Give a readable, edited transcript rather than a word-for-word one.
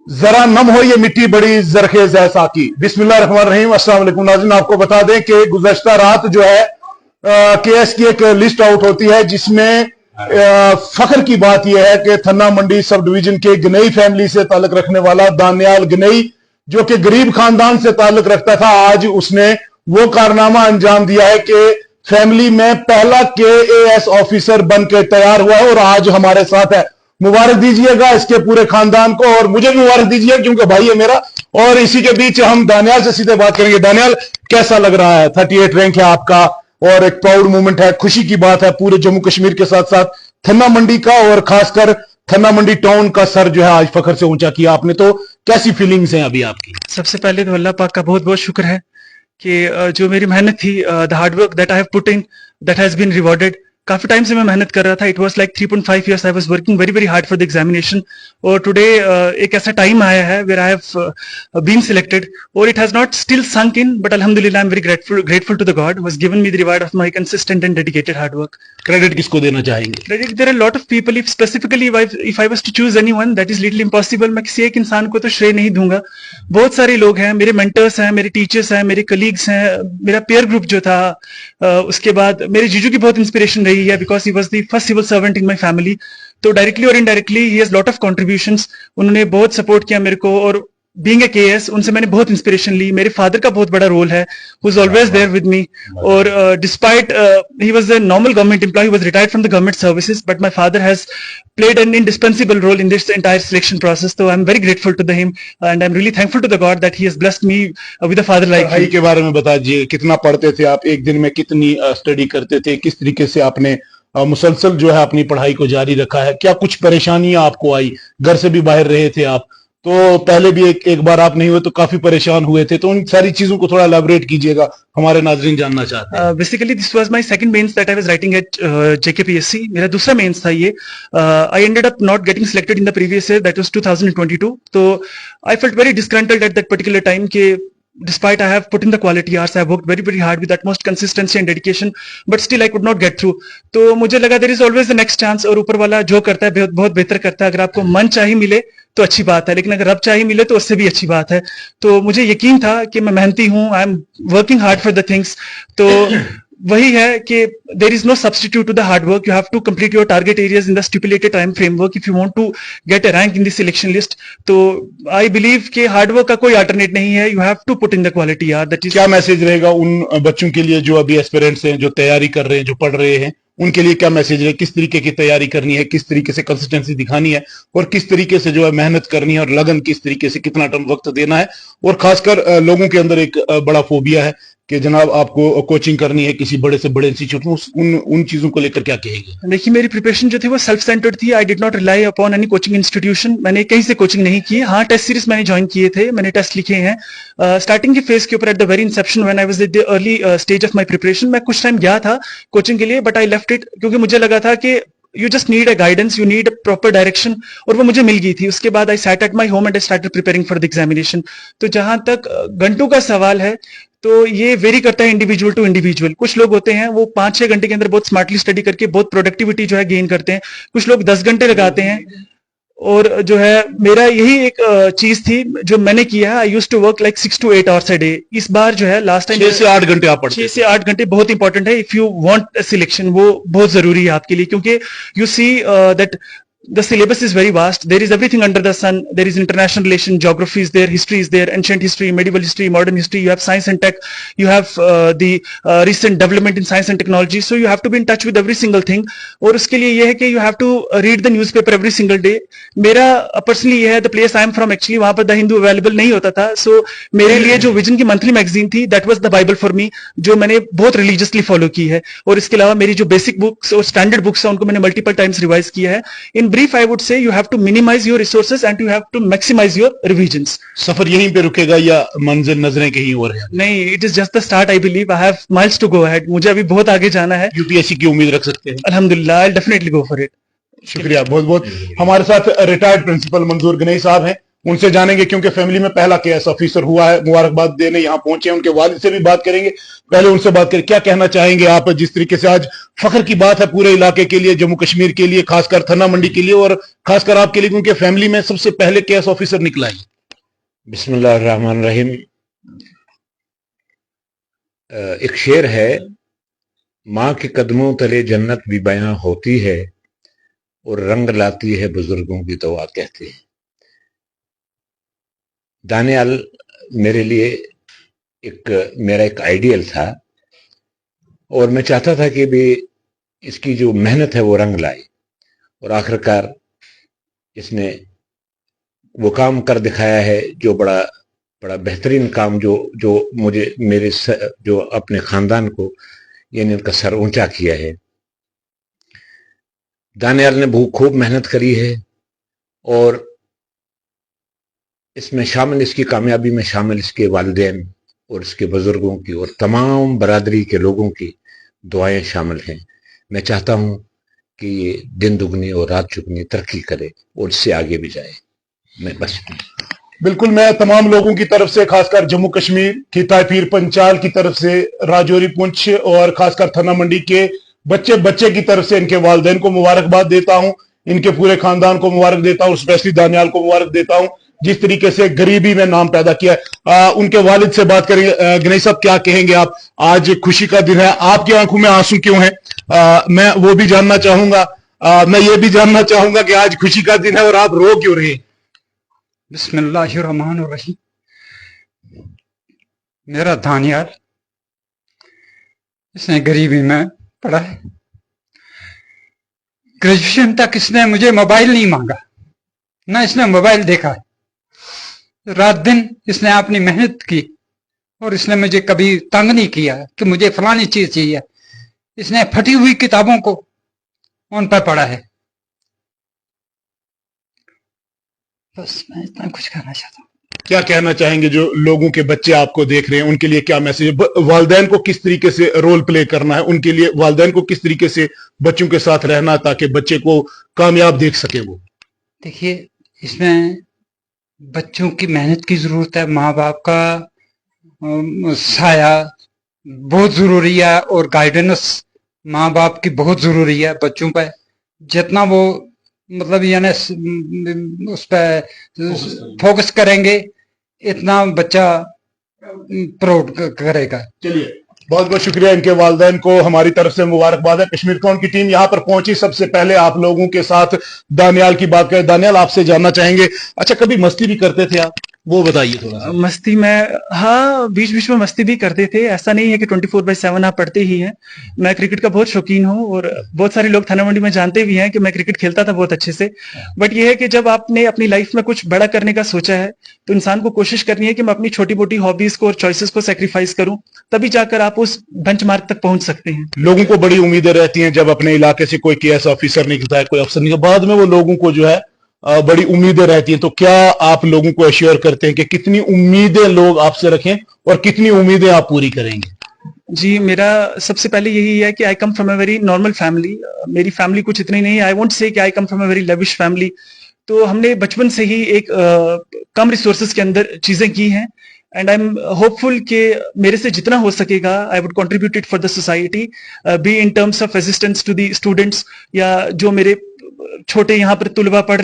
जरा नम हो ये मिट्टी बड़ी जरखेज है साकी। बिस्मिल्लाहिर्रहमानिर्रहीम। अस्सलाम वालेकुम नाज़रीन, आपको बता दें कि गुज़श्ता रात जो है केएस की एक लिस्ट आउट होती है जिसमें फख्र की बात यह है कि थन्ना मंडी सब डिवीजन के गनई फैमिली से ताल्लुक रखने वाला दानियाल गनई, जो कि गरीब खानदान से ताल्लुक रखता था, आज उसने वो कारनामा अंजाम दिया है कि फैमिली में पहला केएएस ऑफिसर बन के तैयार हुआ है और आज हमारे साथ है। मुबारक दीजिएगा इसके पूरे खानदान को और मुझे भी मुबारक दीजिए क्योंकि भाई है मेरा। और इसी के बीच हम दानियाल से सीधे बात करेंगे। दानियाल, कैसा लग रहा है? 38 रैंक है आपका और एक प्राउड मोमेंट है, खुशी की बात है पूरे जम्मू कश्मीर के साथ साथ थन्ना मंडी का, और खासकर थन्ना मंडी टाउन का सर जो है आज फखर से ऊंचा किया आपने। तो कैसी फीलिंग्स हैं अभी आपकी? सबसे पहले तो अल्लाह पाक का बहुत बहुत शुक्र है कि जो मेरी मेहनत थी, the hard work that I have put in, that has been rewarded. काफी टाइम से मैं मेहनत कर रहा था। It was like 3.5 years I was working very very hard for the examination, और टुडे एक ऐसा टाइम आया है where I have been selected, और it has not still sunk in, but अल्हम्दुलिल्लाह I am very grateful to the God who has given me the reward of my consistent and dedicated hard work. Credit किसको देना चाहेंगे? Credit, there are lot of people, if specifically if I was to choose anyone that is little impossible. मैं किसी एक इंसान को तो श्रेय नहीं दूंगा। बहुत सारे लोग हैं, मेरे मेंटर्स हैं, मेरे टीचर्स हैं, मेरे कलीग्स हैं, मेरा पेयर ग्रुप जो था, उसके बाद मेरे जीजू की बहुत इंस्पिरेशन रही है because he was the first civil servant in my family. तो डायरेक्टली और indirectly he has lot of contributions. उन्होंने बहुत सपोर्ट किया मेरे को, और बीइंग ए केएस उनसे मैंने बहुत इंस्पिरेशन ली। मेरे फादर का बहुत बड़ा रोल है, who is always there with me, और despite he was a normal government employee, he was retired from the government services, but my father has played an indispensable role in this entire selection process. So I'm very grateful to him and I'm really thankful to the God that he has blessed me with a father like पढ़ाई के बारे में बताइए, कितना पढ़ते थे आप? एक दिन में कितनी स्टडी करते थे? किस तरीके से आपने मुसलसल जो है अपनी पढ़ाई को जारी रखा है? क्या कुछ परेशानियां आपको आई? घर से भी बाहर रहे थे आप, तो पहले भी एक बार आप नहीं हुए तो काफी परेशान हुए थे, तो उन सारी चीजों को थोड़ा एलैबोरेट कीजिएगा, हमारे नाज़रीन जानना चाहते हैं। Basically this was my second mains that I was writing at JKPSC। मेरा दूसरा मेंस था ये। I ended up not getting selected in the previous year, that was 2022। तो I felt very disgruntled at that particular time कि despite I have put in the quality hours, I have worked very very hard with utmost consistency and dedication, but still I could not get through. तो मुझे लगा there is always the next chance, और ऊपर वाला जो करता है बहुत बेहतर करता है। अगर आपको मन चाहिए मिले तो अच्छी बात है, लेकिन अगर रब चाहिए मिले तो उससे भी अच्छी बात है। तो मुझे यकीन था कि मैं मेहनती हूँ, I am working hard for the things. तो वही है कि there is no substitute to the hard work. You have to complete your target areas in the stipulated time framework if you want to get a rank in the selection list. तो I believe कि hard work का कोई alternate नहीं है. You have to put in the quality यार. That is. क्या message रहेगा उन बच्चों के लिए जो अभी एस्पिरेंट्स हैं, जो तैयारी कर रहे हैं, जो पढ़ रहे हैं, उनके लिए क्या मैसेज है? किस तरीके की तैयारी करनी है, किस तरीके से कंसिस्टेंसी दिखानी है, और किस तरीके से जो है मेहनत करनी है, और लगन किस तरीके से कितना टाइम वक्त देना है? और खासकर लोगों के अंदर एक बड़ा फोबिया है कि जनाब आपको कोचिंग करनी है किसी बड़े से बड़े इंस्टीट्यूट में, उन चीजों को लेकर क्या कहेंगे? देखिए, मेरी प्रिपरेशन जो थी वो सेल्फ सेंटर्ड थी। I did not rely upon any coaching institution. मैंने कहीं से कोचिंग नहीं की। हाँ, टेस्ट सीरीज मैंने ज्वाइन किए थे, मैंने टेस्ट लिखे हैं। स्टार्टिंग के फेज के ऊपर at the very Inception when I was at the early stage of my preparation, मैं कुछ टाइम गया था कोचिंग के लिए, बट आई लेफ्ट इट क्योंकि मुझे लगा था कि you just need a guidance, you need a proper direction, और वो मुझे मिल गई थी। उसके बाद I sat at my home and I started preparing for the examination. तो जहां तक घंटों का सवाल है, तो ये वेरी करता है इंडिविजुअल टू इंडिविजुअल। कुछ लोग होते हैं वो 5-6 घंटे के अंदर बहुत स्मार्टली स्टडी करके बहुत प्रोडक्टिविटी जो है गेन करते हैं। कुछ लोग 10 घंटे लगाते हैं, और जो है मेरा यही एक चीज थी जो मैंने किया है। I used to work like 6 to 8 hours a day। इस बार जो है लास्ट टाइम 6 से 8 घंटे आप पढ़ते हैं। 6 से 8 घंटे बहुत इंपॉर्टेंट है इफ यू वांट सिलेक्शन। वो बहुत जरूरी है आपके लिए, क्योंकि you see that the syllabus is very vast. There is everything under the sun. There is international relation, geography is there, history is there, ancient history, medieval history, modern history. You have science and tech. You have the recent development in science and technology. So you have to be in touch with every single thing. और उसके लिए ये है कि you have to read the newspaper every single day. मेरा personally ये है, the place I am from actually वहाँ पर The Hindu available नहीं होता था. So मेरे लिए जो विजन की मंथली मैगजीन थी, that was the Bible for me, जो मैंने बहुत religiously follow की है। और इसके अलावा मेरी जो basic books और standard books हैं उनको मैंने multiple times revise किया है। In brief, I would say you have to minimize your resources and you have to maximize your revisions. सफर यहीं पे रुकेगा या मंजिल नजरें कहीं और है? नहीं, it is just the start. I believe I have miles to go ahead. मुझे अभी बहुत आगे जाना है। UPSC की उम्मीद रख सकते हैं? अल्हम्दुलिल्लाह, I'll definitely go for it. शुक्रिया बहुत बहुत। हमारे साथ रिटायर्ड प्रिंसिपल मंजूर गनई साहब हैं, उनसे जानेंगे, क्योंकि फैमिली में पहला केएस ऑफिसर हुआ है, मुबारकबाद देने यहाँ पहुंचे हैं। उनके वालिद से भी बात करेंगे, पहले उनसे बात करें। क्या कहना चाहेंगे आप, जिस तरीके से आज फख्र की बात है पूरे इलाके के लिए, जम्मू कश्मीर के लिए, खासकर थन्ना मंडी के लिए और खासकर आपके लिए, क्योंकि फैमिली में सबसे पहले केएस ऑफिसर निकला है। बिस्मिल्लाहिर्रहमानिर्रहीम। एक शेर है, माँ के कदमों तले जन्नत भी बयां होती है और रंग लाती है बुजुर्गों की दुआ, कहते हैं। दानियाल मेरे लिए मेरा एक आइडियल था और मैं चाहता था कि भी इसकी जो मेहनत है वो रंग लाए, और आखिरकार इसने वो काम कर दिखाया है जो बड़ा बेहतरीन काम, जो मुझे जो अपने खानदान को यानी उनका सर ऊंचा किया है। दानियाल ने बहुत खूब मेहनत करी है और इसमें शामिल, इसकी कामयाबी में शामिल इसके वालिदैन और इसके बुजुर्गों की और तमाम बरादरी के लोगों की दुआएं शामिल हैं। मैं चाहता हूं कि ये दिन दुगनी और रात चुगनी तरक्की करे और इससे आगे भी जाए। मैं बस बिल्कुल, मैं तमाम लोगों की तरफ से, खासकर जम्मू कश्मीर की तायफीर पंचाल की तरफ से, राजौरी पुंछ और खासकर थन्ना मंडी के बच्चे की तरफ से इनके वालिदैन को मुबारकबाद देता हूं, इनके पूरे खानदान को मुबारक देता हूं, स्पेशली दानियाल को मुबारक देता हूं जिस तरीके से गरीबी में नाम पैदा किया। उनके वालिद से बात करेंगे। गणेश साहब, क्या कहेंगे आप, आज खुशी का दिन है, आपकी आंखों में आंसू क्यों है? मैं वो भी जानना चाहूंगा। मैं ये भी जानना चाहूंगा कि आज खुशी का दिन है और आप रो क्यों रहे? बिस्मिल्लाहिर्रहमानिर्रहीम। मेरा दानियाल, इसने गरीबी में पढ़ा है, ग्रेजुएशन तक इसने मुझे मोबाइल नहीं मांगा, ना इसने मोबाइल देखा है। रात दिन इसने अपनी मेहनत की और इसने मुझे कभी तंग नहीं किया कि मुझे फलानी चीज चाहिए। इसने फटी हुई किताबों को उन पर पढ़ा है। बस मैं इतना कुछ कहना चाहता हूँ। क्या कहना चाहेंगे जो लोगों के बच्चे आपको देख रहे हैं, उनके लिए क्या मैसेज है? वालिदैन को किस तरीके से रोल प्ले करना है, उनके लिए वालिदैन को किस तरीके से बच्चों के साथ रहना ताकि बच्चे को कामयाब देख सके? वो देखिए, इसमें बच्चों की मेहनत की जरूरत है, माँ बाप का साया बहुत जरूरी है और गाइडेंस माँ बाप की बहुत जरूरी है बच्चों पर। जितना वो मतलब यानी उस पर फोकस करेंगे इतना बच्चा प्राउड करेगा। चलिए, बहुत बहुत शुक्रिया। इनके वालिदैन को हमारी तरफ से मुबारकबाद है। कश्मीर कॉन की टीम यहाँ पर पहुंची। सबसे पहले आप लोगों के साथ दानियाल की बात करें। दानियाल, आपसे जानना चाहेंगे, अच्छा कभी मस्ती भी करते थे आप, वो बताइए थोड़ा सा। मस्ती में, हाँ, बीच बीच में मस्ती भी करते थे। ऐसा नहीं है कि 24/7 आप पढ़ते ही हैं। मैं क्रिकेट का बहुत शौकीन हूँ और बहुत सारे लोग थन्ना मंडी में जानते भी हैं कि मैं क्रिकेट खेलता था बहुत अच्छे से। बट ये है कि जब आपने अपनी लाइफ में कुछ बड़ा करने का सोचा है तो इंसान को कोशिश करनी है कि मैं अपनी छोटी मोटी हॉबीज को और चॉइसेस को सेक्रीफाइस करूं, तभी जाकर आप उस बेंचमार्क तक पहुंच सकते हैं। लोगों को बड़ी उम्मीदें रहती हैं जब अपने इलाके से कोई केएस ऑफिसर निकलता है, कोई अफसर निकलता है, बाद में वो लोगों को जो है बड़ी उम्मीदें रहती हैं। तो क्या आप लोगों को एश्योर करते हैं कि कितनी उम्मीदें लोग आपसे रखें और कितनी उम्मीदें आप पूरी करेंगे? जी, मेरा सबसे पहले यही है कि I come from a very normal family. मेरी फैमिली कुछ इतनी नहीं है। आई वोंट से कि I come from a very lavish family. तो हमने बचपन से ही एक कम रिसोर्सेज के अंदर चीजें की हैं एंड आई एम होपफुल कि मेरे से जितना हो सकेगा I would contribute it for the society, be in terms of assistance to the students, या जो मेरे छोटे यहाँ पर तुलबा पढ़